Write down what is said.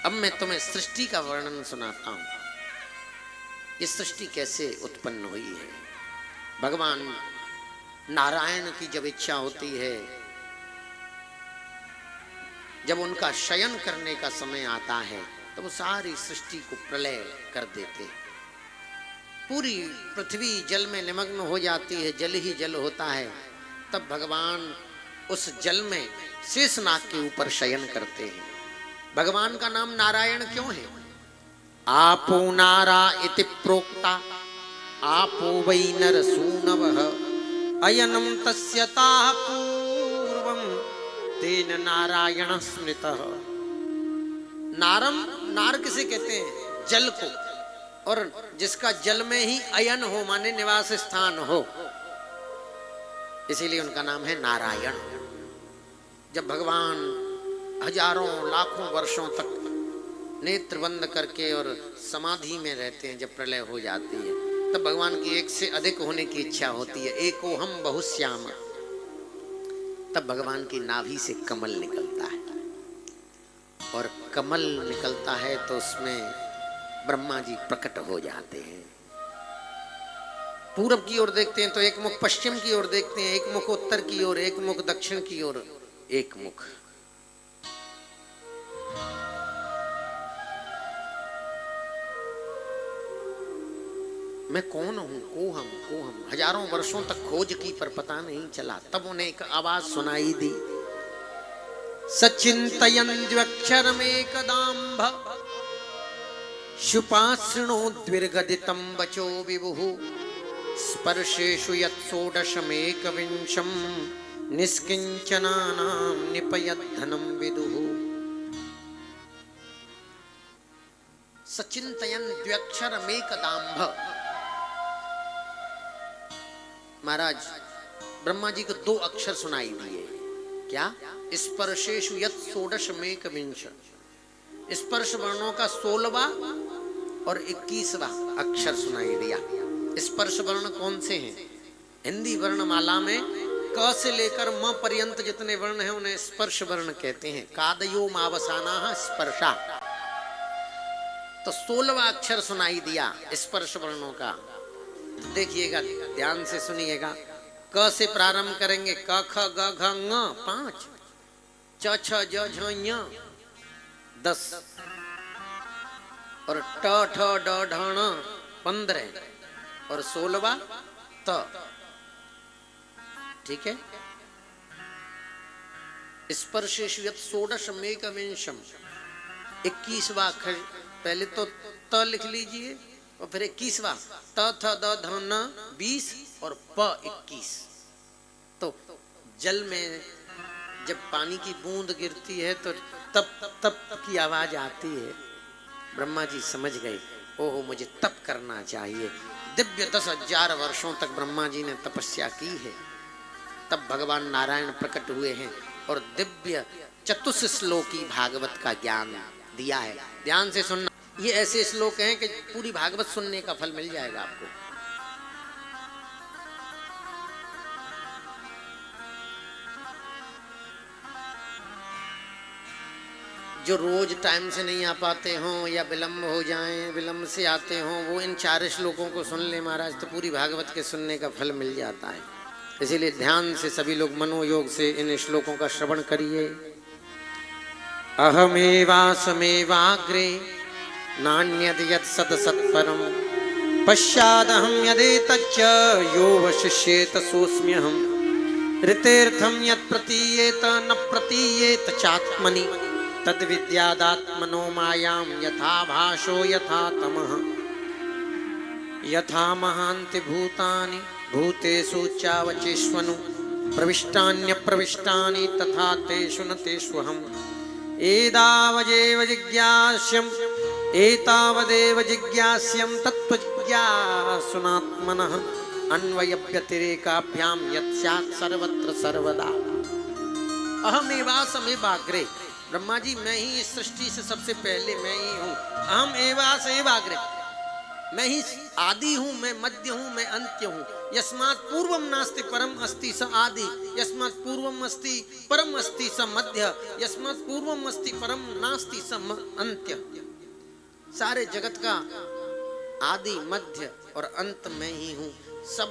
अब मैं तुम्हें सृष्टि का वर्णन सुनाता हूं। ये सृष्टि कैसे उत्पन्न हुई है। भगवान नारायण की जब इच्छा होती है, जब उनका शयन करने का समय आता है, तो वो सारी सृष्टि को प्रलय कर देते हैं। पूरी पृथ्वी जल में निमग्न हो जाती है, जल ही जल होता है। तब भगवान उस जल में शेषनाग के ऊपर शयन करते हैं। भगवान का नाम नारायण क्यों है? आपो नारा इति प्रोक्ता, आपो वै नरसूनवः, अयनं तस्य ताः पूर्वं तेन नारायण स्मृतः। नारम, नार किसे कहते हैं? जल को, और जिसका जल में ही अयन हो माने निवास स्थान हो, इसीलिए उनका नाम है नारायण। जब भगवान हजारों लाखों वर्षों तक नेत्र बंद करके और समाधि में रहते हैं, जब प्रलय हो जाती है, तब भगवान की एक से अधिक होने की इच्छा होती है। एको हम बहुश्याम। तब भगवान की नाभि से कमल निकलता है, और कमल निकलता है तो उसमें ब्रह्मा जी प्रकट हो जाते हैं। पूरब की ओर देखते हैं तो एक मुख, पश्चिम की ओर देखते हैं एक मुख, उत्तर की ओर एक मुख, दक्षिण की ओर एक मुख। मैं कौन हूं? को हम हजारों वर्षों तक खोज की, पर पता नहीं चला। तब उन्हें एक आवाज सुनाई दी। सचिंतयन् द्व्यक्षरमेकदाम्भ, शुपाश्रणोद्विर्गदितं वचो विभुः, स्पर्शेषु यत्षोडशमेकविंशं, निष्किंचनानां निपयद्धनं विदुः। सचिंतयन् द्व्यक्षरमेकदाम्भ। महाराज ब्रह्मा जी को दो अक्षर सुनाई दिए। क्या? स्पर्शेषु यत् षोडशमेकविंश। स्पर्श वर्णों का 16वां और 21वां अक्षर सुनाई दिया। स्पर्श वर्ण कौन से हैं? हिंदी वर्णमाला में क से लेकर म पर्यंत जितने वर्ण हैं उन्हें स्पर्श वर्ण कहते हैं। कादयो मावसाना स्पर्शा। तो 16वां अक्षर सुनाई दिया स्पर्श वर्णों का। देखिएगा, ध्यान से सुनिएगा। क से प्रारंभ करेंगे, क ख ग घ ङ 5, च छ ज झ ञ 10, और ट ठ ड ढ ण 15, और 16वां त। ठीक है। स्पर्शेषु यत् षोडशमेकविंशम्। 21वां अक्षर, पहले तो त लिख लीजिए और फिर 21वां त थ द ध न 20 और प 21। तो जल में जब पानी की बूंद गिरती है तो तप तप तप की आवाज आती है। ब्रह्मा जी समझ गए, ओहो मुझे तप करना चाहिए। दिव्य 10,000 वर्षों तक ब्रह्मा जी ने तपस्या की है। तब भगवान नारायण प्रकट हुए हैं और दिव्य चतुश्लोकी भागवत का ज्ञान दिया है। ध्यान से सुनना। ये ऐसे श्लोक हैं कि पूरी भागवत सुनने का फल मिल जाएगा आपको। जो रोज टाइम से नहीं आ पाते हों या विलंब हो जाएं, विलंब से आते हों, वो इन 4 श्लोकों को सुन ले महाराज, तो पूरी भागवत के सुनने का फल मिल जाता है। इसीलिए ध्यान से सभी लोग मनोयोग से इन श्लोकों का श्रवण करिए। अहमेवासमेवाग्रे नान्यद् यत् सत्सत्परं, पश्चादहं यदेतच्च यो वशिष्येत सोऽस्म्यहम्। ऋतेर्थं यत् प्रतीयेत न प्रतीयेत चात्मनि, तद्विद्यादात्मनो मायां यथा भासो यथा तमः। यथा महान्ति भूतानि भूतेषु चावचेष्वनु, प्रविष्टान्यप्रविष्टानि तथा तेषु न तेष्वहम्। एतावदेव जिज्ञास्यम् एतावदेव जिज्ञास्यम् तत्त्वजिज्ञासुनात्मनः, अन्वयव्यतिरेकाभ्यां यत् स्यात् सर्वत्र सर्वदा। अहमेवासमेवाग्रे। ब्रह्मा जी, मैं ही इस सृष्टि से सबसे पहले मैं ही हूँ। अहम एवासमेवाग्रे। मैं ही आदि हूं, मैं मध्य हूं, मैं अंत्य हूं। यस्मात् पूर्वम नास्ति परम अस्ति स आदि, यस्मात् पूर्वम अस्ति परम अस्ति स मध्य, यस्मात् पूर्वम अस्ति परम नास्ति स अंत्य। सारे जगत का आदि, मध्य और अंत मैं ही हूं। सब